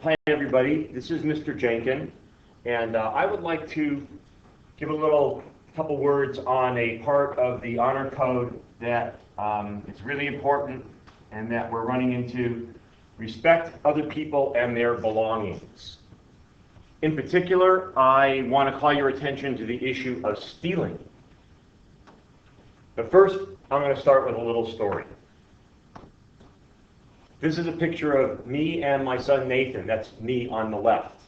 Hi, everybody. This is Mr. Jenkin, and I would like to give a couple words on a part of the honor code that is really important and that we're running into: respect other people and their belongings. In particular, I want to call your attention to the issue of stealing. But first, I'm going to start with a little story. This is a picture of me and my son Nathan. That's me on the left.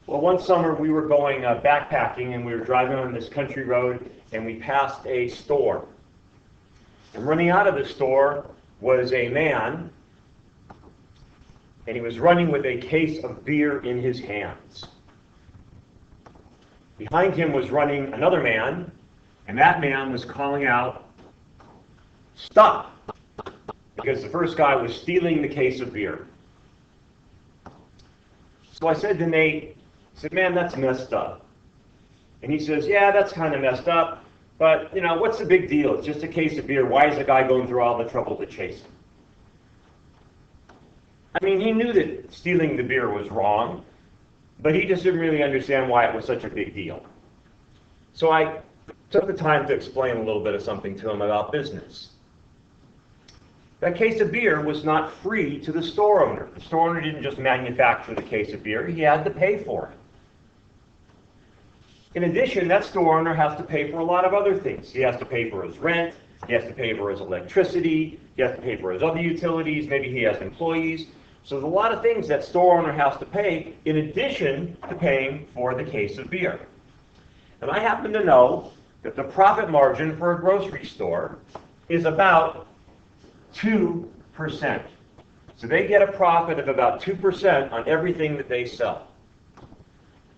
Well, one summer we were going backpacking, and we were driving on this country road, and we passed a store. And running out of the store was a man, and he was running with a case of beer in his hands. Behind him was running another man, and that man was calling out, "Stop!" because the first guy was stealing the case of beer. So I said to Nate, I said, "Man, that's messed up." And he says, "Yeah, that's kind of messed up, but what's the big deal? It's just a case of beer. Why is the guy going through all the trouble to chase him?" I mean, he knew that stealing the beer was wrong, but he just didn't really understand why it was such a big deal. So I took the time to explain a little bit of something to him about business. That case of beer was not free to the store owner. The store owner didn't just manufacture the case of beer, he had to pay for it. In addition, that store owner has to pay for a lot of other things. He has to pay for his rent, he has to pay for his electricity, he has to pay for his other utilities, maybe he has employees. So there's a lot of things that store owner has to pay in addition to paying for the case of beer. And I happen to know that the profit margin for a grocery store is about 2%. So they get a profit of about 2% on everything that they sell.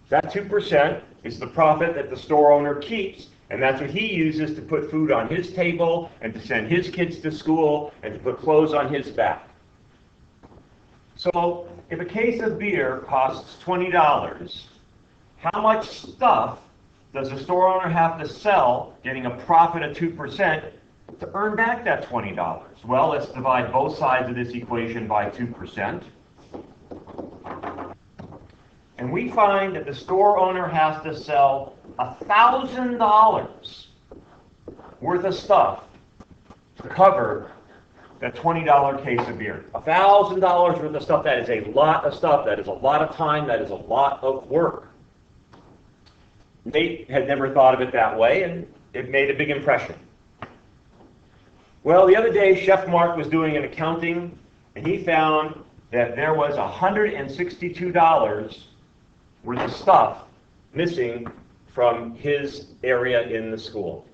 That 2% is the profit that the store owner keeps, and that's what he uses to put food on his table and to send his kids to school and to put clothes on his back. So if a case of beer costs $20, how much stuff does the store owner have to sell, getting a profit of 2%, to earn back that $20? Well, let's divide both sides of this equation by 2%. And we find that the store owner has to sell $1,000 worth of stuff to cover that $20 case of beer. $1,000 worth of stuff, that is a lot of stuff. That is a lot of time. That is a lot of work. Nate had never thought of it that way, and it made a big impression. Well, the other day, Chef Mark was doing an accounting, and he found that there was $162 worth of stuff missing from his area in the school.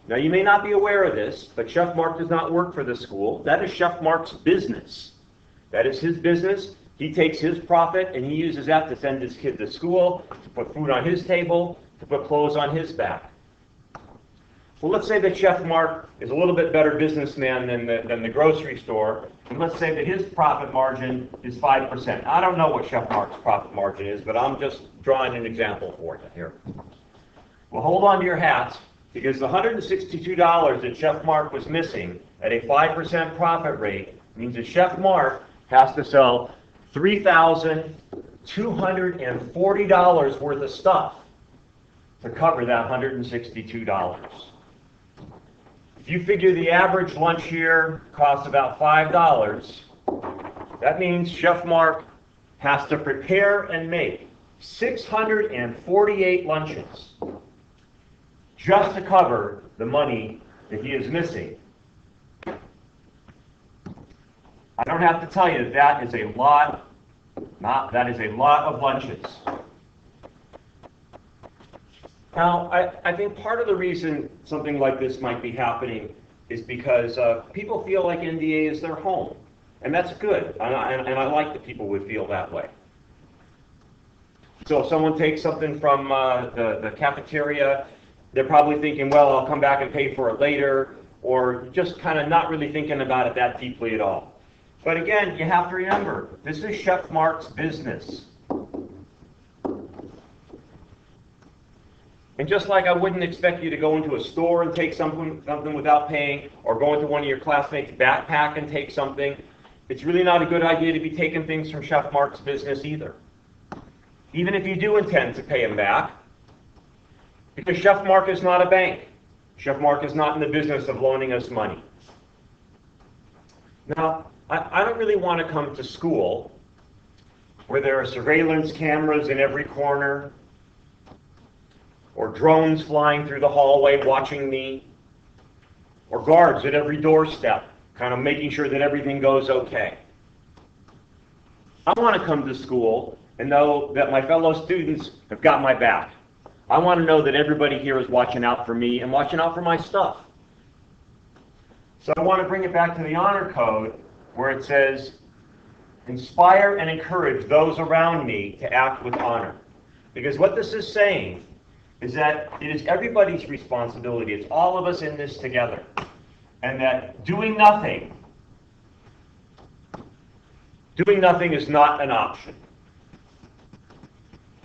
Now, you may not be aware of this, but Chef Mark does not work for the school. That is Chef Mark's business. That is his business. He takes his profit, and he uses that to send his kid to school, to put food on his table, to put clothes on his back. Well, let's say that Chef Mark is a little bit better businessman than the grocery store, and let's say that his profit margin is 5%. I don't know what Chef Mark's profit margin is, but I'm just drawing an example for you here. Well, hold on to your hats, because the $162 that Chef Mark was missing at a 5% profit rate means that Chef Mark has to sell $3,240 worth of stuff to cover that $162. If you figure the average lunch here costs about $5, that means Chef Mark has to prepare and make 648 lunches just to cover the money that he is missing. I don't have to tell you that is a lot of lunches. Now, I think part of the reason something like this might be happening is because people feel like NDA is their home, and that's good, and I like that people would feel that way. So if someone takes something from the cafeteria, they're probably thinking, well, I'll come back and pay for it later, or just kind of not really thinking about it that deeply at all. But again, you have to remember, this is Chef Mark's business. And just like I wouldn't expect you to go into a store and take something without paying, or go into one of your classmates' backpack and take something, it's really not a good idea to be taking things from Chef Mark's business either. Even if you do intend to pay him back, because Chef Mark is not a bank. Chef Mark is not in the business of loaning us money. Now, I don't really want to come to school where there are surveillance cameras in every corner, or drones flying through the hallway watching me, or guards at every doorstep, kind of making sure that everything goes okay. I want to come to school and know that my fellow students have got my back. I want to know that everybody here is watching out for me and watching out for my stuff. So I want to bring it back to the honor code where it says, inspire and encourage those around me to act with honor. Because what this is saying is that it is everybody's responsibility. It's all of us in this together. And that doing nothing is not an option.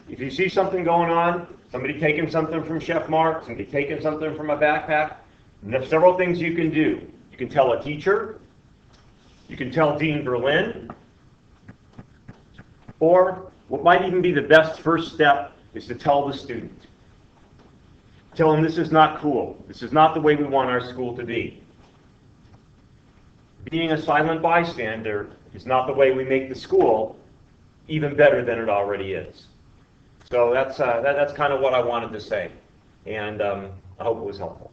If you see something going on, somebody taking something from Chef Mark, somebody taking something from a backpack, and there's several things you can do. You can tell a teacher, you can tell Dean Berlin, or what might even be the best first step is to tell the student. Tell them this is not cool. This is not the way we want our school to be. Being a silent bystander is not the way we make the school even better than it already is. So that's kind of what I wanted to say, and I hope it was helpful.